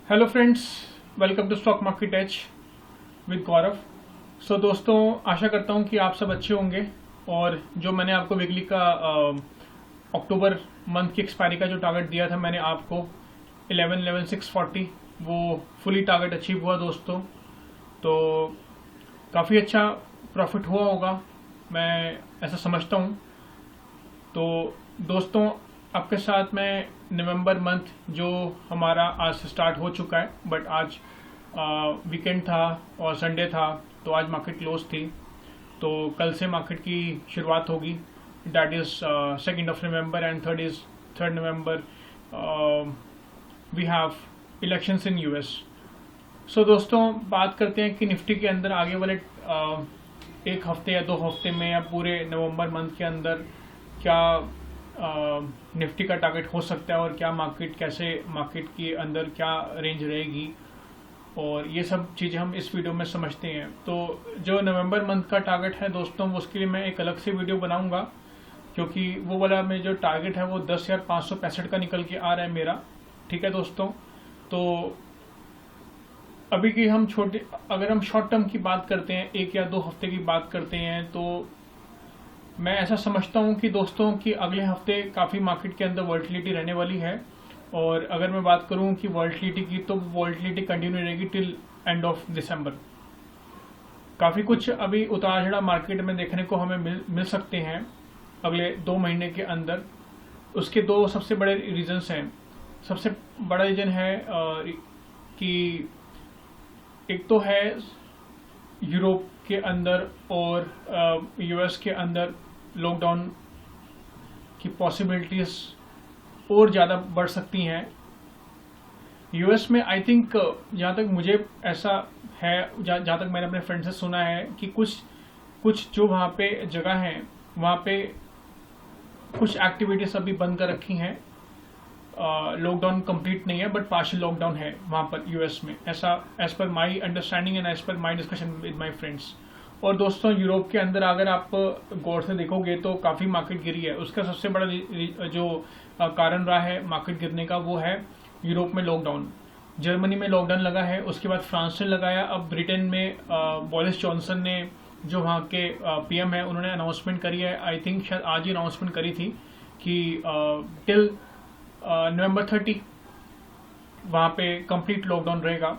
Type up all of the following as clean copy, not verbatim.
Hello friends, welcome to stock market H with Gaurav. So दोस्तों, आशा करता हूँ कि आप सब अच्छे होंगे। और जो मैंने आपको वीकली का अक्टूबर मंथ की एक्सपायरी का जो टारगेट दिया था मैंने आपको 11,640, वो फुली टारगेट अचीव हुआ दोस्तों। तो काफ़ी अच्छा प्रॉफिट हुआ होगा, मैं ऐसा समझता हूँ। तो दोस्तों, आपके साथ मैं नवंबर मंथ जो हमारा आज से स्टार्ट हो चुका है, बट आज वीकेंड था और संडे था, तो आज मार्केट क्लोज थी। तो कल से मार्केट की शुरुआत होगी, डैट इज़ 2 नवंबर एंड 3 नवंबर we have elections in US. So दोस्तों, बात करते हैं कि निफ्टी के अंदर आगे वाले एक हफ्ते या 2 हफ्ते में या पूरे नवंबर मंथ के अंदर क्या निफ्टी का टारगेट हो सकता है और क्या मार्केट के अंदर क्या रेंज रहेगी, और ये सब चीज़ें हम इस वीडियो में समझते हैं। तो जो नवंबर मंथ का टारगेट है दोस्तों, उसके लिए मैं एक अलग से वीडियो बनाऊंगा, क्योंकि वो वाला में जो टारगेट है वो 10,565 का निकल के आ रहा है मेरा। ठीक है दोस्तों, तो अभी की अगर हम शॉर्ट टर्म की बात करते हैं, 1 या 2 हफ्ते की बात करते हैं, तो मैं ऐसा समझता हूं कि दोस्तों कि अगले हफ्ते काफ़ी मार्केट के अंदर वॉल्टिलिटी रहने वाली है। और अगर मैं बात करूं कि वॉल्टिलिटी की, तो वॉल्टिलिटी कंटिन्यू रहेगी टिल एंड ऑफ दिसंबर। काफ़ी कुछ अभी उतार चढ़ाव मार्केट में देखने को हमें मिल सकते हैं अगले 2 महीने के अंदर। उसके 2 सबसे बड़े रीजंस हैं। सबसे बड़ा रीजन है कि एक तो है यूरोप के अंदर और यूएस के अंदर लॉकडाउन की पॉसिबिलिटीज और ज़्यादा बढ़ सकती हैं। यूएस में आई थिंक, जहाँ तक मुझे ऐसा है, जहाँ तक मैंने अपने फ्रेंड से सुना है कि कुछ जो वहाँ पे जगह हैं, वहाँ पे कुछ एक्टिविटीज़ अभी बंद कर रखी हैं। लॉकडाउन कंप्लीट नहीं है, बट पार्शियल लॉकडाउन है वहाँ पर यूएस में, ऐसा as per my understanding and as per my discussion with my friends. और दोस्तों, यूरोप के अंदर अगर आप गौर से देखोगे तो काफ़ी मार्केट गिरी है। उसका सबसे बड़ा जो कारण रहा है मार्केट गिरने का, वो है यूरोप में लॉकडाउन। जर्मनी में लॉकडाउन लगा है, उसके बाद फ्रांस ने लगाया, अब ब्रिटेन में बोरिस जॉनसन ने, जो वहाँ के पीएम है, उन्होंने अनाउंसमेंट करी है। आई थिंक शायद आज ही अनाउंसमेंट करी थी कि टिल नवंबर 30 वहाँ पे कंप्लीट लॉकडाउन रहेगा।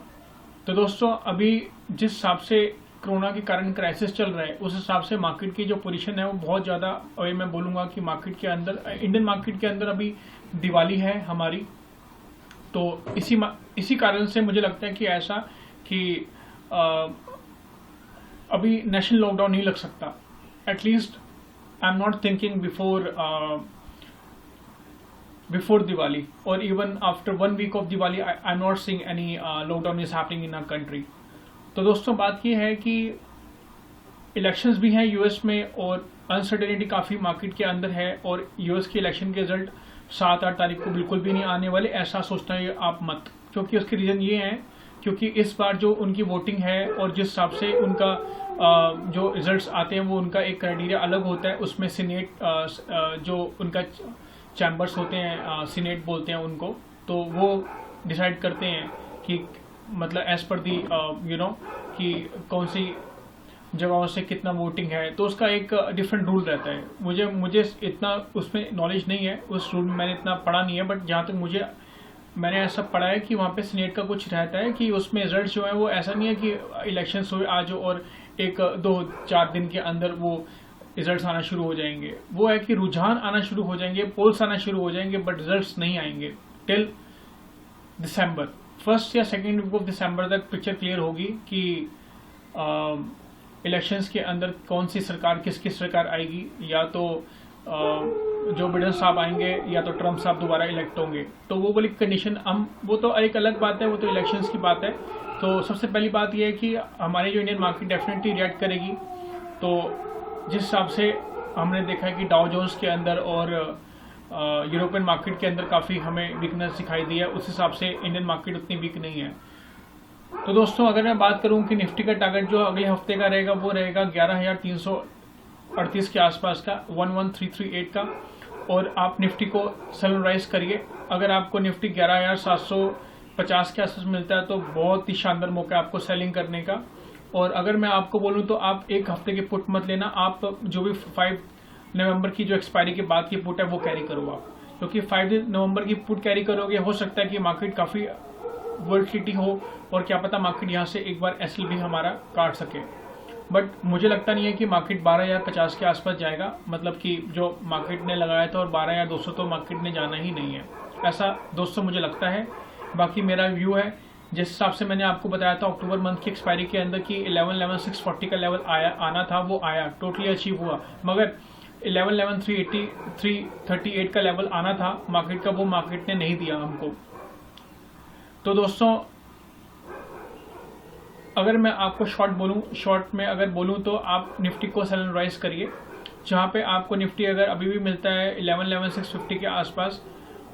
तो दोस्तों, अभी जिस हिसाब से कोरोना के कारण क्राइसिस चल रहा है, उस हिसाब से मार्केट की जो पोजीशन है वो बहुत ज़्यादा, और मैं बोलूँगा कि मार्केट के अंदर, इंडियन मार्केट के अंदर अभी दिवाली है हमारी। तो इसी कारण से मुझे लगता है कि ऐसा कि अभी नेशनल लॉकडाउन नहीं लग सकता। At least I am not thinking before Diwali, or even after 1 week of Diwali, I'm not seeing any lockdown is happening in our country. तो दोस्तों, बात ये है कि इलेक्शंस भी हैं यूएस में, और अनसर्टेनिटी काफ़ी मार्केट के अंदर है, और यूएस के इलेक्शन के रिजल्ट 7-8 तारीख को बिल्कुल भी नहीं आने वाले, ऐसा सोचना है आप मत। क्योंकि उसके रीज़न ये हैं, क्योंकि इस बार जो उनकी वोटिंग है और जिस हिसाब से उनका जो रिजल्ट्स आते हैं, वो उनका एक क्राइटेरिया अलग होता है। उसमें सीनेट, जो उनका चैम्बर्स होते हैं, सीनेट बोलते हैं उनको, तो वो डिसाइड करते हैं कि मतलब एज पर दी कि कौन सी जगहों से कितना वोटिंग है। तो उसका एक डिफरेंट रूल रहता है। मुझे इतना उसमें नॉलेज नहीं है, उस रूल में मैंने इतना पढ़ा नहीं है, बट जहाँ तक मैंने ऐसा पढ़ा है कि वहाँ पे सीनेट का कुछ रहता है कि उसमें रिजल्ट जो है वो ऐसा नहीं है कि इलेक्शंस हुए आज और 1-2-4 दिन के अंदर वो रिजल्ट्स आना शुरू हो जाएंगे। वो है कि रुझान आना शुरू हो जाएंगे, पोल्स आना शुरू हो जाएंगे, बट रिजल्ट्स नहीं आएंगे टिल दिसंबर। 1 या 2 वीक ऑफ दिसंबर तक पिक्चर क्लियर होगी कि इलेक्शंस के अंदर कौन सी सरकार, किसकी सरकार आएगी। या तो जो बिडेन साहब आएंगे, या तो ट्रम्प साहब दोबारा इलेक्ट होंगे। तो वो वाली कंडीशन वो तो एक अलग बात है, वो तो इलेक्शंस की बात है। तो सबसे पहली बात यह है कि हमारी जो इंडियन मार्केट डेफिनेटली रिएक्ट करेगी। तो जिस हिसाब से हमने देखा है कि डाउ जोन्स के अंदर और यूरोपियन मार्केट के अंदर काफ़ी हमें वीकनेस दिखाई दी है, उस हिसाब से इंडियन मार्केट उतनी वीक नहीं है। तो दोस्तों, अगर मैं बात करूं कि निफ्टी का टारगेट जो अगले हफ्ते का रहेगा, वो रहेगा 11,338 के आसपास का, 11,338 का। और आप निफ्टी को सेल राइज करिए। अगर आपको निफ्टी 11,700 50 के आसपास मिलता है तो बहुत ही शानदार मौका है आपको सेलिंग करने का। और अगर मैं आपको बोलूं तो आप एक हफ्ते की पुट मत लेना, आप जो भी 5 नवंबर की जो एक्सपायरी के बाद की पुट है वो कैरी करो आप, क्योंकि 5 नवंबर की पुट कैरी करोगे हो सकता है कि मार्केट काफ़ी वोलेटिलिटी हो और क्या पता मार्केट यहाँ से एक बार एसएल भी हमारा काट सके। बट मुझे लगता नहीं है कि मार्केट 12,050 के आसपास जाएगा, मतलब कि जो मार्केट ने लगाया था, और 12,200 तो मार्केट ने जाना ही नहीं है, ऐसा दोस्तों मुझे लगता है। बाकी मेरा व्यू है जिस हिसाब से मैंने आपको बताया था अक्टूबर मंथ की एक्सपायरी के अंदर कि 11,640 का लेवल आना था, वो आया, टोटली अचीव हुआ। मगर 11,338 का लेवल आना था मार्केट का, वो मार्केट ने नहीं दिया हमको। तो दोस्तों अगर मैं आपको शॉर्ट में अगर बोलूं तो आप निफ्टी को सेल एंड राइज करिए, जहां पे आपको निफ्टी अगर अभी भी मिलता है 11,650 के आसपास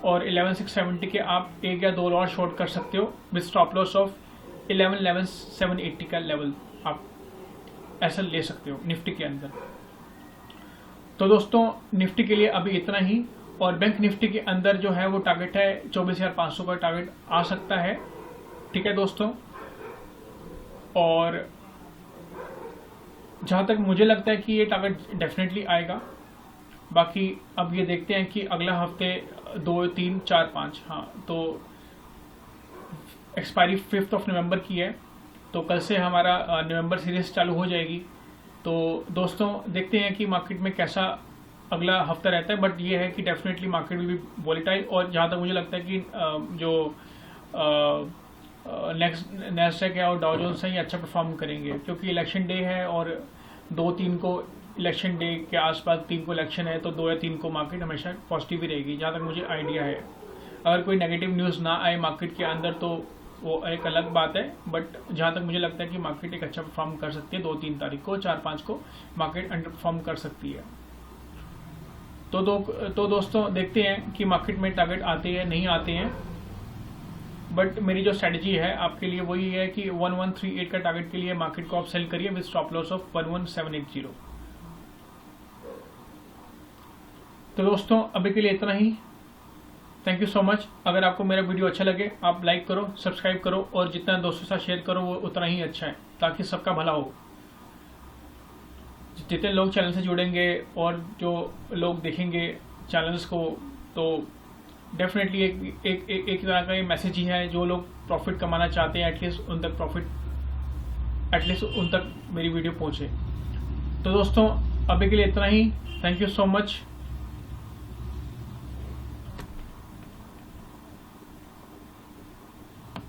और 11,670 के आप एक या दो और शॉर्ट कर सकते हो विद स्टॉप लॉस ऑफ 11,780 का लेवल आप ऐसा ले सकते हो निफ्टी के अंदर। तो दोस्तों निफ्टी के लिए अभी इतना ही, और बैंक निफ्टी के अंदर जो है वो टारगेट है 24,500 का टारगेट आ सकता है, ठीक है दोस्तों। और जहाँ तक मुझे लगता है कि ये टारगेट डेफिनेटली आएगा। बाकी अब ये देखते हैं कि अगला हफ्ते 2, 3, 4, 5, हाँ तो एक्सपायरी 5 नवंबर की है, तो कल से हमारा नवंबर सीरीज चालू हो जाएगी। तो दोस्तों देखते हैं कि मार्केट में कैसा अगला हफ्ता रहता है, बट ये है कि definitely market will be volatile. और जहाँ तक मुझे लगता है कि जो नेस्डैक है और डाउ जोन्स है ये अच्छा परफॉर्म करेंगे, क्योंकि इलेक्शन डे है और 2-3 को इलेक्शन डे के आसपास 3 को इलेक्शन है, तो 2 या 3 को मार्केट हमेशा पॉजिटिव ही रहेगी, जहाँ तक मुझे आइडिया है। अगर कोई नेगेटिव न्यूज़ ना आए मार्केट के अंदर तो वो एक अलग बात है, बट जहाँ तक मुझे लगता है कि मार्केट एक अच्छा परफॉर्म कर सकती है 2-3 तारीख को, 4-5 को मार्केट अंडर परफॉर्म कर सकती है। तो दोस्तों देखते हैं कि मार्केट में टारगेट आते हैं नहीं आते हैं, बट मेरी जो स्ट्रेटजी है आपके लिए वही है कि 1138 का टारगेट के लिए मार्केट को आप सेल करिए विद स्टॉप लॉस ऑफ 11,780। तो दोस्तों अभी के लिए इतना ही, थैंक यू सो मच। अगर आपको मेरा वीडियो अच्छा लगे आप लाइक करो, सब्सक्राइब करो, और जितना दोस्तों के साथ शेयर करो वो उतना ही अच्छा है, ताकि सबका भला हो। जितने लोग चैनल से जुड़ेंगे और जो लोग देखेंगे चैनल्स को, तो डेफिनेटली एक तरह का ये मैसेज ही है, जो लोग प्रॉफिट कमाना चाहते हैं एटलीस्ट उन तक मेरी वीडियो पहुंचे। तो दोस्तों अभी के लिए इतना ही, थैंक यू सो मच।